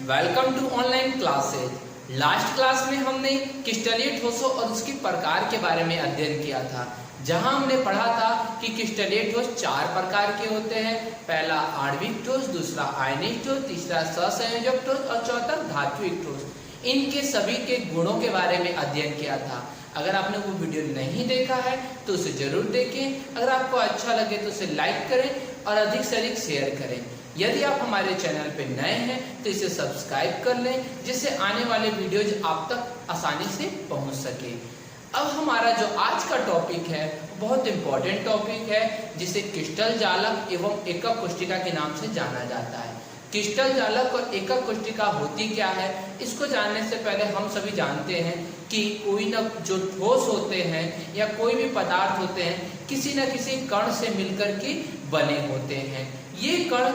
Welcome to online classes. Last class में हमने क्रिस्टलीय ठोसों और उसके प्रकार के बारे में अध्ययन किया था, जहां हमने पढ़ा था कि क्रिस्टलीय ठोस चार प्रकार के होते हैं। पहला आणविक ठोस, दूसरा आयनिक ठोस, तीसरा सहसंयोजक ठोस और चौथा धात्विक ठोस। इनके सभी के गुणों के बारे में अध्ययन किया था। अगर आपने वो वीडियो नहीं देखा है तो उसे जरूर देखें। अगर आपको अच्छा लगे तो उसे लाइक करें और अधिक से अधिक शेयर करें। यदि आप हमारे चैनल पर नए हैं तो इसे सब्सक्राइब कर लें, जिससे आने वाले वीडियोज आप तक आसानी से पहुंच सके। अब हमारा जो आज का टॉपिक है बहुत इंपॉर्टेंट टॉपिक है, जिसे क्रिस्टल जालक एवं एकक कोष्ठिका के नाम से जाना जाता है। क्रिस्टल जालक और एकक कोष्ठिका होती क्या है, इसको जानने से पहले हम सभी जानते हैं कि कोई न जो ठोस होते हैं या कोई भी पदार्थ होते हैं, किसी न किसी कण से मिलकर के बने होते हैं। ये कण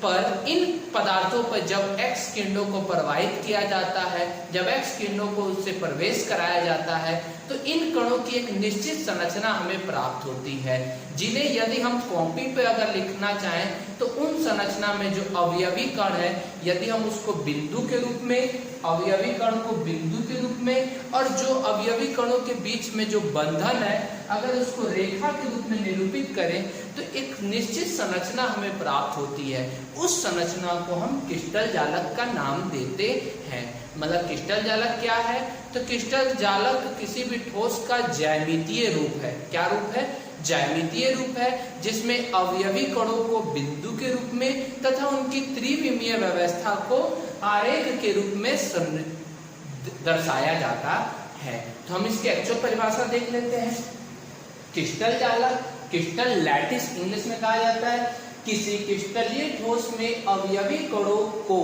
पर इन पदार्थों पर जब एक्स किरणों को प्रवाहित किया जाता है, जब एक्स किरणों को उससे प्रवेश कराया जाता है, तो इन कणों की एक निश्चित संरचना हमें प्राप्त होती है, जिन्हें यदि हम कॉपी पे अगर लिखना चाहें तो उन संरचना में जो अवयवी कण है, यदि हम उसको बिंदु के रूप में, अवयवी कण को बिंदु के रूप में, और जो अवयवी कणों के बीच में जो बंधन है अगर उसको रेखा के रूप में निरूपित करें तो एक निश्चित संरचना हमें प्राप्त होती है। उस संरचना को हम क्रिस्टल जालक का नाम देते हैं। मतलब क्रिस्टल जालक क्या है, तो क्रिस्टल जालक किसी भी ठोस का ज्यामितीय रूप है। क्या रूप है? ज्यामितीय रूप है, जिसमें अवयवी कणों को बिंदु के रूप में तथा उनकी त्रिविमीय व्यवस्था को आरेख के रूप में दर्शाया जाता है। तो हम इसकी एक्चुअल परिभाषा देख लेते हैं। क्रिस्टल जालक, क्रिस्टल लैटिस इंग्लिश में कहा जाता है, किसी क्रिस्टलीय ठोस में अवयवी कणों को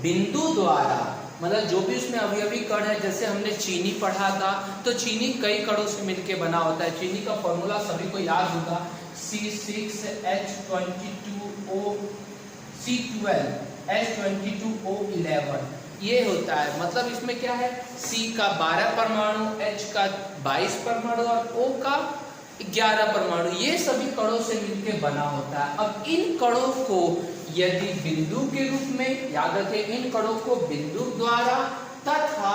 बिंदु द्वारा, मतलब जो भी उसमें अवयवी कण है, जैसे हमने चीनी पढ़ा था तो चीनी कई कणों से मिलकर बना होता है। चीनी का फॉर्मूला सभी को याद होगा, C6H22O11 ये होता है। मतलब इसमें क्या है, C का 12 परमाणु, H का 22 परमाणु और O का 11 परमाणु, ये सभी कणों से मिलकर बना होता है। अब इन कणों को यदि बिंदु के रूप में, याद रखें, इन कणों को बिंदु द्वारा तथा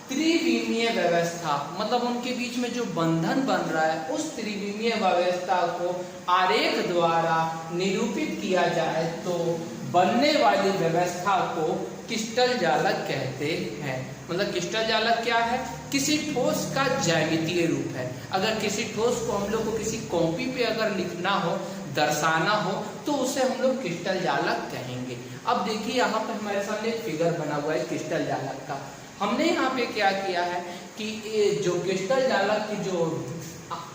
त्रिविमीय व्यवस्था, मतलब उनके बीच में जो बंधन बन रहा है, उस त्रिविमीय व्यवस्था को आरेख द्वारा निरूपित किया जाए तो बनने वाली व्यवस्था को क्रिस्टल जालक कहते हैं। मतलब क्रिस्टल जालक क्या है? किसी ठोस का ज्यामितीय रूप है। अगर किसी ठोस को हम लोग को किसी कॉपी पे अगर लिखना हो, दर्शाना हो, तो उसे हम लोग क्रिस्टल जालक कहेंगे। अब देखिए यहाँ पे हमारे सामने एक फिगर बना हुआ है क्रिस्टल जालक का। हमने यहाँ पे क्या किया है कि जो क्रिस्टल जालक की जो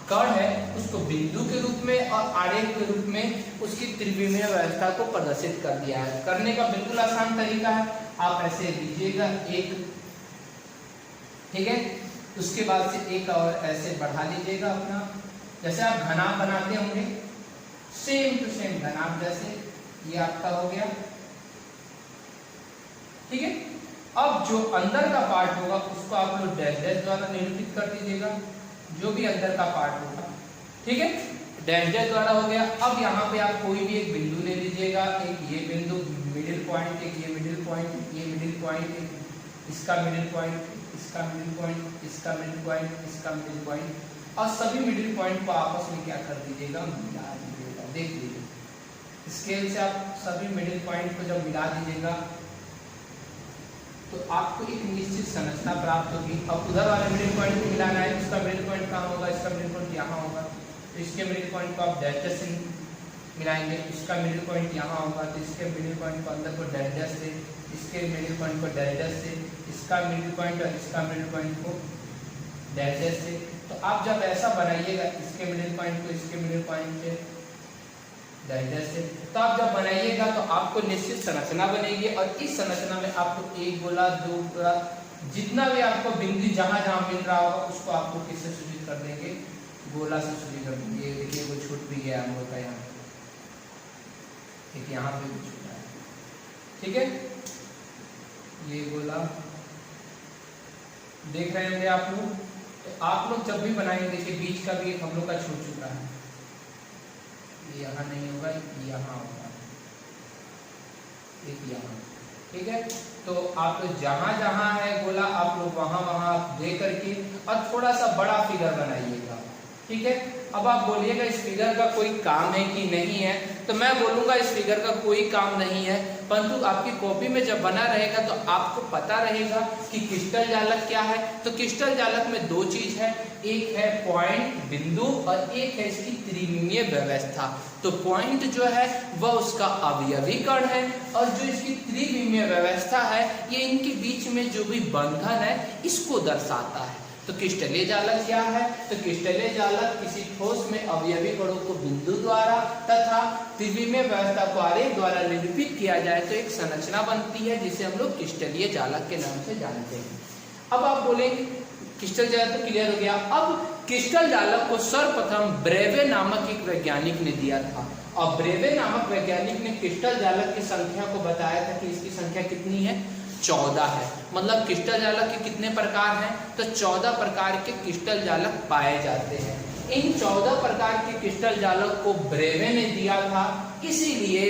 कण है उसको बिंदु के रूप में और आरेख के रूप में उसकी त्रिविमीय व्यवस्था को प्रदर्शित कर दिया है। करने का बिल्कुल आसान तरीका है, आप ऐसे लीजिएगा एक, ठीक है, उसके बाद से एक और ऐसे बढ़ा लीजिएगा अपना, जैसे आप घनाभ बनाते होंगे, सेम टू सेम घनाभ जैसे ये आपका हो गया, ठीक है। अब जो अंदर का पार्ट होगा उसको आप लोग डैश डैश द्वारा निरूपित कर दीजिएगा, जो भी अंदर का पार्ट होगा, ठीक है, डैश डैश द्वारा हो गया। अब यहाँ पे आप कोई भी एक बिंदु ले लीजिएगा, एक ये बिंदु मिडिल पॉइंट, एक ये मिडिल पॉइंट, ये मिडिल पॉइंट, इसका मिडिल पॉइंट, इसका मिडिल पॉइंट, इसका मिडिल पॉइंट, इसका मिडिल पॉइंट, और सभी मिडिल पॉइंट को आपस में क्या कर दीजिएगा, मिला दीजिएगा। देख लीजिए स्केल से आप सभी मिडिल पॉइंट को जब मिला दीजिएगा तो आपको एक निश्चित संरचना प्राप्त होगी। अब उधर वाले मिडिल पॉइंट को मिलाना है, इसका मिडिल पॉइंट कहाँ होगा, इसका मिडिल पॉइंट यहाँ होगा, तो इसके मिडिल पॉइंट को आप डैश डैश से मिलाएंगे, इसका मिडिल पॉइंट यहाँ होगा तो इसके मिडिल पॉइंट को अंदर को डैश डैश से, इसके मिडिल पॉइंट को डैश डैश से, इसका मिडिल पॉइंट और इसका मिडिल पॉइंट को डैश डैश से। तो आप जब ऐसा बनाइएगा, इसके मिडिल पॉइंट को इसके मिडिल पॉइंट से डैश डैश से, तो आप जब बनाइएगा तो आपको निश्चित संरचना बनेगी, और इस संरचना में आपको एक गोला, दो गोला, जितना भी आपको बिंदु जहां जहां मिल रहा होगा उसको आपको किससे सूचित कर देंगे, गोला से सूचित कर देंगे। ये देखिए वो छूट भी गया हम लोग का यहाँ, देखिए यहाँ पे भी छूटा है, ठीक है। ये गोला देख रहे होंगे आप लोग। तो आप लोग जब भी बनाएंगे, देखिए बीच का भी एक हम लोग का छूट चुका है, यहाँ नहीं होगा, यहाँ होगा, एक यहाँ, ठीक है, तो आप जहां जहां है गोला आप लोग वहां वहां दे करके और थोड़ा सा बड़ा फिगर बनाइएगा। ठीक है, अब आप बोलिएगा इस फिगर का कोई काम है कि नहीं है, तो मैं बोलूंगा इस फिगर का कोई काम नहीं है, परंतु आपकी कॉपी में जब बना रहेगा तो आपको पता रहेगा कि क्रिस्टल जालक क्या है। तो क्रिस्टल जालक में दो चीज है, एक है पॉइंट बिंदु और एक है इसकी त्रिविमीय व्यवस्था। तो पॉइंट जो है वह उसका अवयवी कण है और जो इसकी त्रिविमीय व्यवस्था है ये इनके बीच में जो भी बंधन है इसको दर्शाता है। तो क्रिस्टलीय जालक क्या है? तो क्रिस्टलीय जालक किसी ठोस में अवयवी कणों को बिंदु द्वारा तथा त्रिविमीय व्यवस्था को आरेख द्वारा निरूपित किया जाए तो एक संरचना बनती है जिसे हम लोग क्रिस्टलीय जालक के नाम से जानते हैं। अब आप बोलेंगे क्रिस्टल जालक तो क्लियर हो गया। अब क्रिस्टल जालक को सर्वप्रथम ब्रेवे नामक एक वैज्ञानिक ने दिया था और ब्रेवे नामक वैज्ञानिक ने क्रिस्टल जालक की संख्या को बताया था कि इसकी संख्या कितनी है, 14 है। मतलब क्रिस्टल जालक के कितने प्रकार हैं? तो 14 प्रकार के क्रिस्टल जालक पाए जाते हैं। इन 14 प्रकार के क्रिस्टल जालक को ब्रेवे ने दिया था, इसीलिए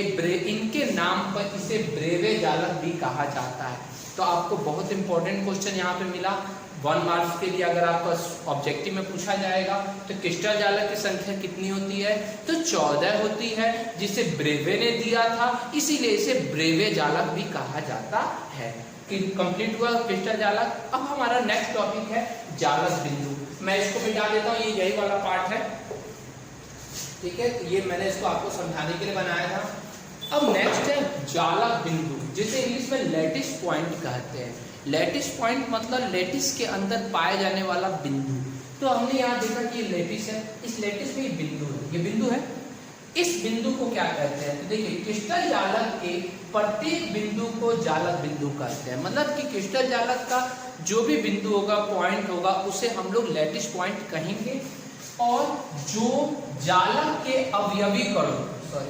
इनके नाम पर इसे ब्रेवे जालक भी कहा जाता है। तो आपको बहुत इंपॉर्टेंट क्वेश्चन यहाँ पे मिला 1 मार्क्स के लिए। अगर आपका ऑब्जेक्टिव में पूछा जाएगा तो क्रिस्टल जालक की संख्या कितनी होती है? तो 14 होती है, जिसे ब्रेवे ने दिया था, इसीलिए इसे ब्रेवे जालक भी कहा जाता है। कि कंप्लीट हुआ क्रिस्टल जालक। अब हमारा नेक्स्ट टॉपिक है जालक बिंदु। मैं इसको मिटा देता हूँ, ये यही वाला पार्ट है। ठीक है, ये मैंने इसको आपको समझाने के लिए बनाया था। अब नेक्स्ट है जालक बिंदु, जिसे इंग्लिश में लैटिस पॉइंट कहते हैं। लैटिस पॉइंट मतलब लैटिस के अंदर पाए जाने वाला बिंदु। तो हमने यहाँ देखा कि ये लैटिस है, इस लैटिस में ये बिंदु है, ये बिंदु है। इस बिंदु को क्या कहते हैं? तो देखिए क्रिस्टल जालक के प्रत्येक बिंदु को जालक बिंदु कहते हैं। मतलब कि क्रिस्टल जालक का जो भी बिंदु होगा, पॉइंट होगा, उसे हम लोग लैटिस पॉइंट कहेंगे। और जो जालक के अवयवी कणों,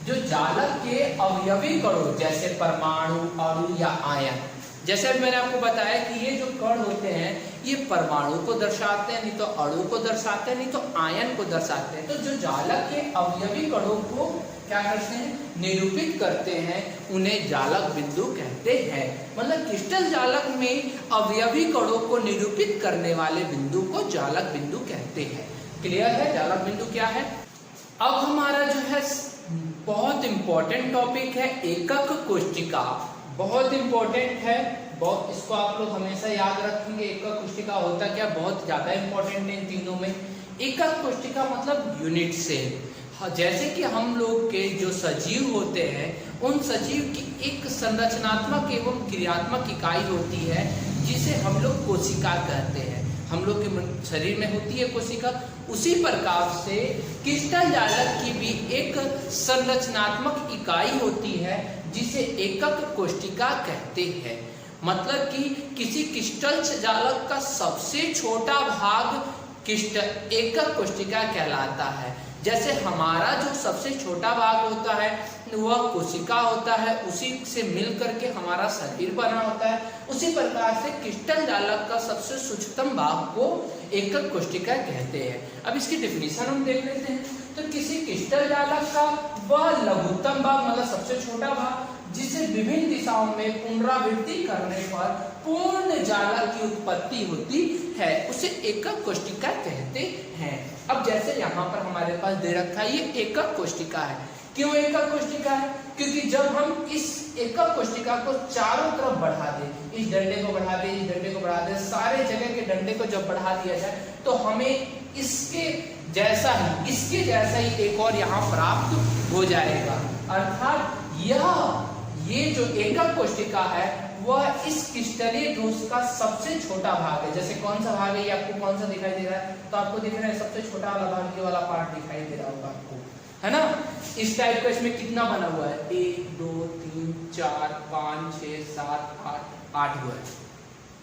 जो जालक के अवयवी कणों जैसे परमाणु, अणु या आयन, जैसे अभी मैंने आपको बताया कि ये जो कण होते हैं ये परमाणु को दर्शाते हैं, नहीं तो अणु को दर्शाते हैं, नहीं तो आयन को दर्शाते हैं। तो जो जालक के अवयवी कणों को क्या करते हैं? निरूपित करते हैं, उन्हें जालक बिंदु कहते हैं। मतलब क्रिस्टल जालक में अवयवी कणों को निरूपित करने वाले बिंदु को जालक बिंदु कहते हैं। क्लियर है जालक बिंदु क्या है? अब हमारा जो है बहुत इंपॉर्टेंट टॉपिक है एकक कोष्टिका। बहुत इंपॉर्टेंट है, बहुत, इसको आप लोग हमेशा याद रखेंगे। एकक कोष्टिका होता क्या? बहुत ज्यादा इंपॉर्टेंट है इन तीनों में। एकक कोष्टिका मतलब यूनिट सेल। जैसे कि हम लोग के जो सजीव होते हैं उन सजीव की एक संरचनात्मक एवं क्रियात्मक इकाई होती है जिसे हम लोग कोशिका कहते हैं। हम लोग के शरीर में होती है कोशिका। उसी प्रकार से क्रिस्टल जालक की भी एक संरचनात्मक इकाई होती है जिसे एकक कोशिका कहते हैं। मतलब कि किसी क्रिस्टल जालक का सबसे छोटा भाग एकक कोशिका कहलाता है। जैसे हमारा जो सबसे छोटा भाग होता है वह कोशिका होता है, उसी से मिल करके हमारा शरीर बना होता है। उसी प्रकार से क्रिस्टल जालक का सबसे सूक्ष्मतम भाग को एकक कोशिका कहते हैं। अब इसकी डेफिनेशन हम देख लेते हैं। तो किसी क्रिस्टल जालक का वह लघुत्तम भाग मतलब सबसे छोटा भाग जिसे विभिन्न दिशाओं में पुनरावृत्ति करने पर पूर्ण जालक की उत्पत्ति होती है उसे एकक कोशिका कहते हैं। अब जैसे यहाँ पर हमारे पास दे रखा है ये एकक कोशिका है। क्यों एकक कोशिका है? क्योंकि जब हम इस एकक कोशिका को चारों तरफ बढ़ा दें, इस डंडे को बढ़ा दें, इस डंडे को बढ़ा दें, सारे जगह के डंडे को जब बढ़ा दिया जाए तो हमें इसके जैसा ही एक और यहाँ प्राप्त हो जाएगा। अर्थात ये जो एकक कोशिका है वह इस क्रिस्टलीय ठोस का सबसे छोटा भाग है। जैसे कौन सा भाग है ये आपको कौन सा दिखाई दे रहा है? तो आपको दिख रहा है सबसे छोटा वाला भाग, ये वाला पार्ट दिखाई दे रहा होगा आपको, है ना? इस टाइप का इसमें कितना बना हुआ है? 1 2 3 4 5 6 7 8 हुआ है।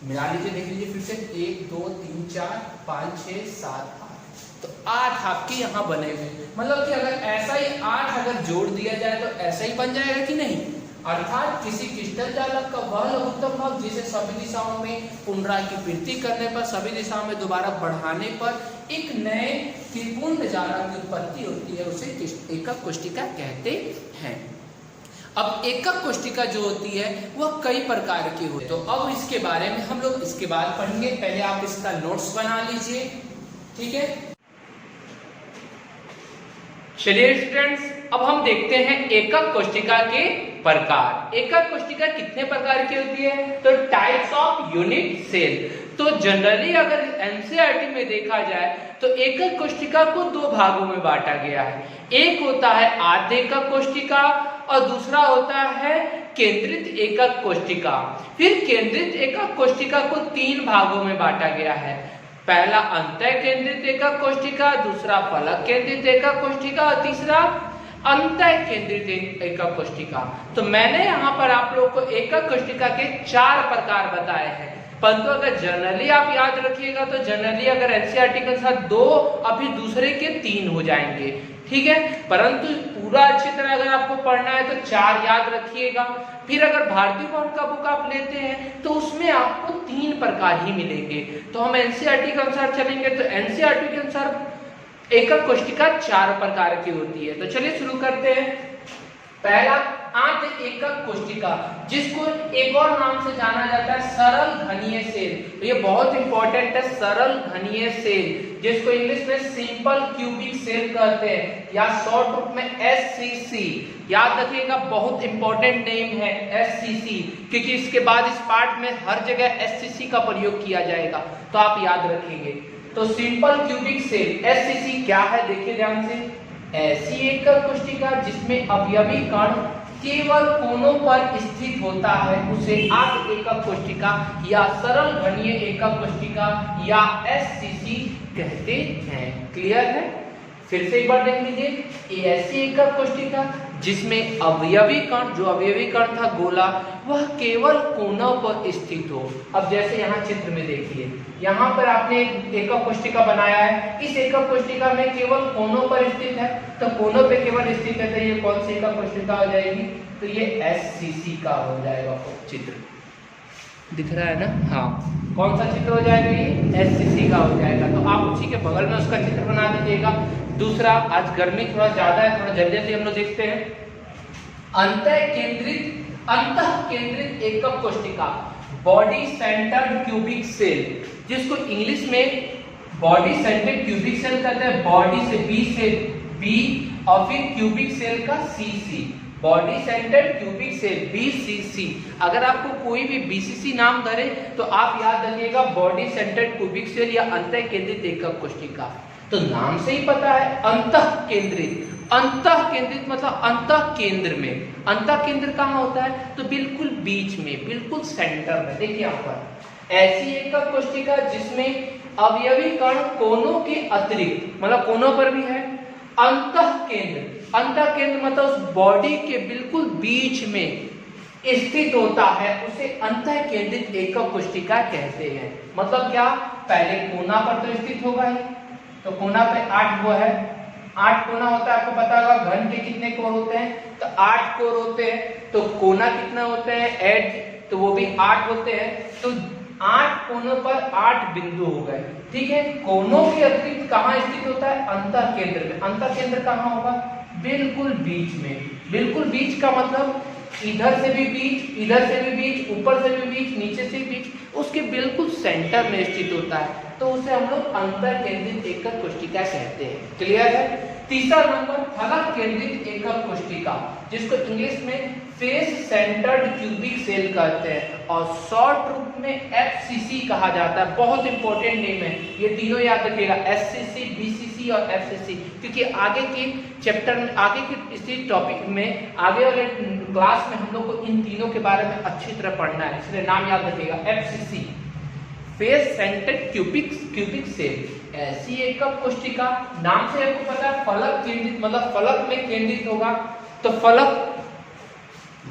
मिला लीजिए, देख लीजिए फिर से 1 2 3 4 5 6 7 8, तो 8 आपके यहाँ बने हुए। मतलब कि अगर ऐसा ही 8 अगर जोड़ दिया जाए तो ऐसा ही बन जाएगा कि नहीं? अर्थात किसी क्रिस्टल जालक का वह लघुत्तम भाग जिसे सभी दिशाओं में पुनरावृत्ति करने पर, सभी दिशाओं में दोबारा बढ़ाने पर एक नए त्रिपूर्ण जालक की उत्पत्ति होती है, उसे एकक कोशिका कहते हैं। अब एकक कोष्टिका जो होती है वह कई प्रकार की होती है। तो अब इसके बारे में हम लोग इसके बाद पढ़ेंगे। पहले आप इसका नोट्स बना लीजिए, ठीक है। चलिए स्टूडेंट्स, अब हम देखते हैं एकक कोष्टिका के प्रकार। एकक कोष्टिका कितने प्रकार की होती है? तो टाइप्स ऑफ यूनिट सेल। तो जनरली अगर एनसीईआरटी में देखा जाए तो एकक कोष्टिका को दो भागों में बांटा गया है। एक होता है आद्य एकक कोष्टिका और दूसरा होता है केंद्रित एकक कोष्टिका। फिर केंद्रित एकक कोष्टिका को तीन भागों में बांटा गया है। पहला अंतः केंद्रित एकक कोष्टिका, दूसरा फलक केंद्रित एकक कोष्टिका और तीसरा अंतः केंद्रित एकक कोष्टिका। तो मैंने यहाँ पर आप लोगों को एकक कोष्टिका के 4 प्रकार बताए हैं, परंतु अगर जनरली आप याद रखिएगा तो जनरली अगर एनसीईआरटी के साथ 2 अभी दूसरे के 3 हो जाएंगे, ठीक है। परंतु पूरा अच्छी तरह अगर आपको पढ़ना है तो 4 याद रखिएगा। फिर अगर भारतीय बोर्ड का बुक आप लेते हैं तो उसमें आपको 3 प्रकार ही मिलेंगे। तो हम एनसीईआरटी के अनुसार चलेंगे तो एनसीईआरटी के अनुसार एकक कोष्टिका 4 प्रकार की होती है। तो चलिए शुरू करते हैं। पहला आद्य एकक कोष्टिका, जिसको एक और नाम से जाना जाता है सरल घनीय सेल। तो ये बहुत इंपॉर्टेंट है, सरल घनीय सेल, जिसको इंग्लिश में सिंपल क्यूबिक सेल कहते हैं या शॉर्ट रूप में एससीसी। याद रखिएगा, बहुत इंपॉर्टेंट नेम है एससीसी, क्योंकि इसके बाद इस पार्ट में हर जगह एससीसी का प्रयोग किया जाएगा, तो आप याद रखेंगे। तो सिंपल क्यूबिक सेल एससीसी क्या है, देखिए ध्यान से। ऐसी एकक कोष्टिका जिसमें अवयवी कण केवल कोनों पर स्थित होता है उसे आद्य एकक कोष्टिका या सरल घनीय एकक कोष्टिका या एससीसी कहते हैं। क्लियर है? फिर से एक बार देख लीजिए। ऐसी एकक कोष्टिका जिसमें अवयवी कण, जो अवयवी कण था गोला, वह केवल कोनों पर स्थित हो। अब जैसे यहाँ चित्र में देखिए, यहाँ पर आपने एकक कोष्टिका बनाया है। इस एकक कोष्टिका में केवल कोनों पर स्थित है, तो कोनों पे केवल स्थित है, तो ये कौन सी एकक कोष्टिका हो जाएगी? तो ये एससीसी का हो जाएगा चित्र। दिख रहा है ना? हाँ, कौन सा चित्र हो जाएगा? ये एससीसी का हो जाएगा। तो आप उसी के बगल में उसका चित्र बना दीजिएगा। दूसरा, आज गर्मी थोड़ा ज्यादा है, थोड़ा जल्दी जल्दी हम लोग देखते हैं। अंतः केंद्रित एकक कोष्टिका, बॉडी सेंटर्ड क्यूबिक सेल, जिसको इंग्लिश में बॉडी सेंटर्ड क्यूबिक सेल कहते हैं। बॉडी से बी और फिर क्यूबिक सेल का सी। Body centred cubic cell BCC. अगर आपको कोई भी बीसीसी नाम धरे तो आप याद रखिएगा बॉडी सेंटर्ड क्यूबिक सेल या अंतः केंद्रित एकक कोष्टिका। तो नाम से ही पता है अंतः केंद्रित। अंतः केंद्रित मतलब अंतः केंद्र में। अंतः केंद्र कहाँ होता है? तो बिल्कुल बीच में, बिल्कुल सेंटर में। देखिए यहाँ पर ऐसी एकक कोष्टिका जिसमें अवयवी कण कोनों के अतिरिक्त, मतलब कोनों पर भी है, अंतः केंद्र मतलब उस बॉडी के बिल्कुल बीच में स्थित होता है, उसे अंतः केंद्रित एकक कोष्टिका कहते हैं। मतलब क्या? पहले कोना पर तो स्थित होगा ही, तो कोना पे 8 वो है, 8 कोना होता है, आपको पता होगा घन के कितने कोण होते हैं? तो 8 कोण होते हैं। तो कोना कितना होते हैं? एज, तो वो भी 8 होते हैं। तो 8 कोनों पर 8 बिंदु हो गए, ठीक है। कोनों के अतिरिक्त कहाँ स्थित होता है? अंतः केंद्र में। अंतः केंद्र कहाँ होगा? बिल्कुल बीच में। बिल्कुल बीच का मतलब इधर से भी बीच, इधर से भी बीच, ऊपर से भी बीच, नीचे से भी बीच, उसके बिल्कुल सेंटर में स्थित होता है, तो उसे हम लोग अंतः केंद्रित एकक कोष्टिका कहते हैं। क्लियर है? तीसरा नंबर फलक केंद्रित एकक कोष्टिका, जिसको इंग्लिश में फेस सेंटर्ड क्यूबिक सेल कहते हैं और शॉर्ट रूप में एफसीसी कहा जाता है। बहुत इंपॉर्टेंट नेम है, ये तीनों याद रखिएगा, एससीसी, बीसीसी और एफसीसी, क्योंकि आगे के चैप्टर में, आगे के इसी टॉपिक में, आगे वाले क्लास में हम लोग को इन तीनों के बारे में अच्छी तरह पढ़ना है, इसलिए नाम याद रखिएगा FCC, face centred cubic cell. ऐसी एकक कोष्टिका, नाम से आपको पता है फलक केंद्रित, मतलब फलक में केंद्रित होगा। तो फलक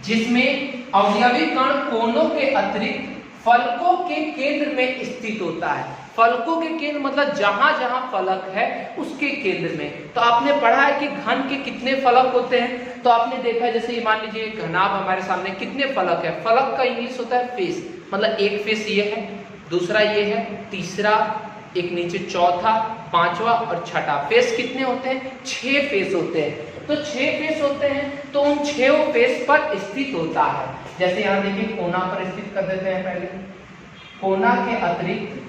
जिसमें अवयवी कण कोनों के अतिरिक्त फलकों के केंद्र में स्थित होता है। फलकों के केंद्र मतलब जहां जहां फलक है उसके केंद्र में। तो आपने पढ़ा है कि घन के कितने फलक होते हैं, तो आपने देखा जैसे ये मान लीजिए घनाभ हमारे सामने, कितने फलक है? फलक का इंग्लिश होता है फेस, मतलब एक फेस ये है, दूसरा ये है, तीसरा, एक नीचे चौथा, पांचवा और छठा। फेस कितने होते हैं? 6 फेस होते हैं। तो 6 फेस होते हैं, तो उन 6 फेस पर स्थित होता है। जैसे यहाँ देखिए कोना पर स्थित कर देते हैं, पहले कोना के अतिरिक्त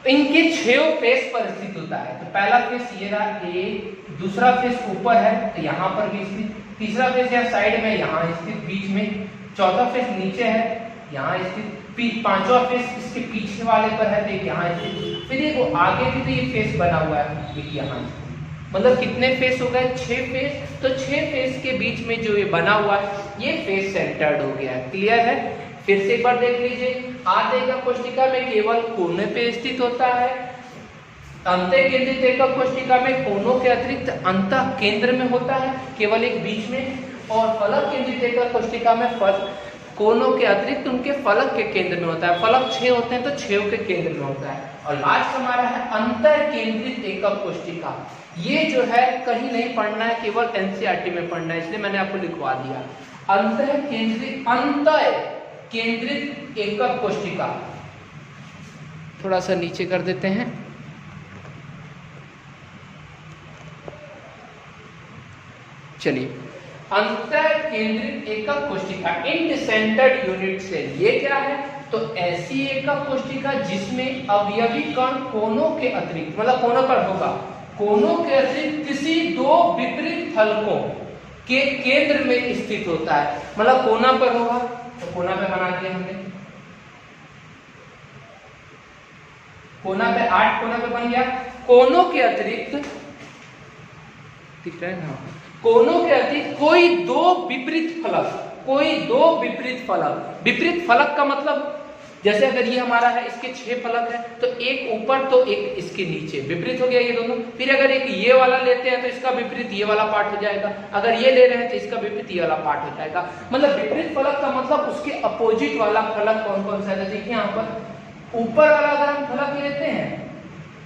इनके 6 फेस पर स्थित होता है। तो पहला फेस ये रहा ए, दूसरा फेस ऊपर है तो यहाँ पर भी स्थित, तीसरा फेस यहाँ साइड में यहाँ स्थित बीच में, चौथा फेस नीचे है यहाँ स्थित, पांचवा फेस इसके पीछे वाले पर है तो यहाँ स्थित, फिर ये आगे भी तो ये फेस बना हुआ है एक यहाँ स्थित। मतलब कितने फेस हो गए? 6 फेस। तो 6 फेस के बीच में जो ये बना हुआ है ये फेस सेंटर्ड हो गया है। क्लियर है? फिर से एक बार देख लीजिए, आधेका कोष्ठिका में केवल कोने पे स्थित होता है, अंतः केंद्रित एकक कोष्ठिका में कोनों के अतिरिक्त अंतः केंद्र में होता है केवल एक बीच में, और फलक केंद्रित एकक कोष्ठिका में कोनों के अतिरिक्त उनके फलक के केंद्र में होता है। फलक 6 होते हैं तो 6 के केंद्र में होता है। और लास्ट हमारा है अंतर केंद्रित एकक कोष्ठिका। ये जो है कहीं नहीं पढ़ना है, केवल एनसीईआरटी में पढ़ना है, इसलिए मैंने आपको लिखवा दिया। अंतर केंद्रित एकक कोष्ठिका, थोड़ा सा नीचे कर देते हैं। चलिए, अंतर केंद्रित एकक कोष्ठिका इंड-सेंटर्ड यूनिट सेल, ये क्या है? तो ऐसी एकक कोष्ठिका जिसमें अवयवी कण कोनों के अतिरिक्त, मतलब कोनों पर होगा, कोनों के अतिरिक्त किसी 2 विपरीत फलकों के केंद्र में स्थित होता है। मतलब कोना पर होगा तो कोना पे बना दिया हमने, कोना पे 8 कोना पे बन गया। कोनों के अतिरिक्त दिख रहा है ना, कोनों के अतिरिक्त कोई 2 विपरीत फलक, विपरीत फलक का मतलब जैसे अगर ये हमारा है, इसके 6 फलक है तो एक ऊपर तो एक इसके नीचे, विपरीत हो गया ये दोनों। फिर अगर एक ये वाला लेते हैं तो इसका विपरीत ये वाला पार्ट हो जाएगा, अगर ये ले रहे हैं तो इसका विपरीत ये वाला पार्ट हो जाएगा। मतलब विपरीत फलक का मतलब उसके अपोजिट वाला फलक कौन कौन सा है? देखिए यहाँ पर ऊपर वाला अगर हम फलक लेते हैं,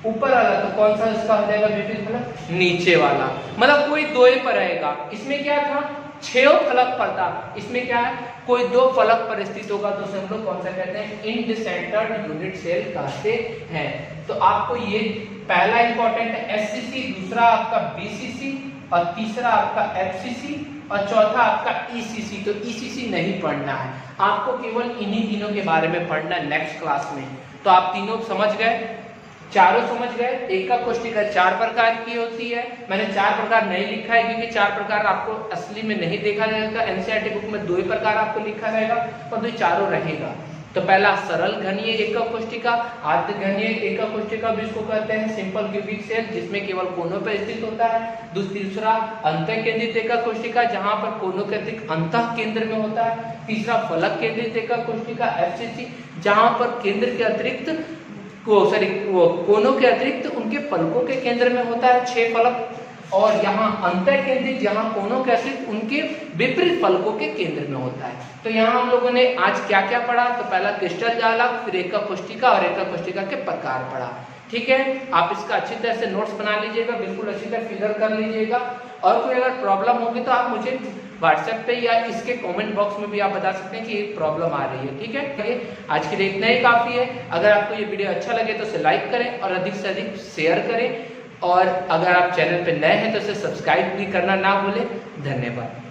ऊपर वाला तो कौन सा इसका हो जाएगा विपरीत फलक? नीचे वाला। मतलब कोई 2 पर रहेगा। इसमें क्या था? 6 फलक पर था, इसमें क्या है? कोई 2 फलक पर स्थित होगा तो उसे हम लोग कौन सा कहते हैं? इंड-सेंटर्ड यूनिट सेल कहते हैं। तो आपको ये पहला इंपॉर्टेंट है एससीसी, दूसरा आपका बीसीसी, और तीसरा आपका एफसीसी, और चौथा आपका ईसीसी। तो ईसीसी नहीं पढ़ना है, आपको केवल इन्हीं तीनों के बारे में पढ़ना है नेक्स्ट क्लास में। तो आप तीनों समझ गए, चारों समझ गए। एकक कोष्ठिका 4 प्रकार की होती है। मैंने 4 प्रकार नहीं लिखा है क्योंकि 4 प्रकार आपको असली में नहीं देखा जाएगा, एनसीईआरटी बुक में 2 ही प्रकार आपको लिखा रहेगा, परंतु चारों रहेगा। तो पहला सरल घनीय एकक कोष्ठिका, अर्ध घनीय एकक कोष्ठिका भी इसको कहते हैं, सिंपल क्यूबिक सेल जिसमें केवल कोनों पर स्थित होता है। दूसरा अंतः केंद्रित एकक कोष्ठिका जहां पर कोनों के अतिरिक्त अंतः केंद्र में होता है। तीसरा फलक केंद्रित एकक कोष्ठिका एफसीसी जहां पर केंद्र के अतिरिक्त कोनों के अतिरिक्त उनके फलकों के केंद्र में होता है 6 फलक। और यहाँ अंतर केंद्रित जहाँ कोनों के अतिरिक्त उनके विपरीत फलकों के केंद्र में होता है। तो यहाँ हम लोगों ने आज क्या क्या पढ़ा? तो पहला क्रिस्टल जालक, फिर एकक कोष्ठिका और एकक कोष्ठिका के प्रकार पढ़ा। ठीक है, आप इसका अच्छी तरह से नोट्स बना लीजिएगा, बिल्कुल अच्छी तरह फिगर कर लीजिएगा। और कोई अगर प्रॉब्लम होगी तो आप मुझे व्हाट्सएप पे या इसके कमेंट बॉक्स में भी आप बता सकते हैं कि एक प्रॉब्लम आ रही है। ठीक है, आज के लिए इतना ही काफ़ी है। अगर आपको ये वीडियो अच्छा लगे तो इसे लाइक करें और अधिक से अधिक शेयर करें, और अगर आप चैनल पे नए हैं तो इसे सब्सक्राइब भी करना ना भूलें। धन्यवाद।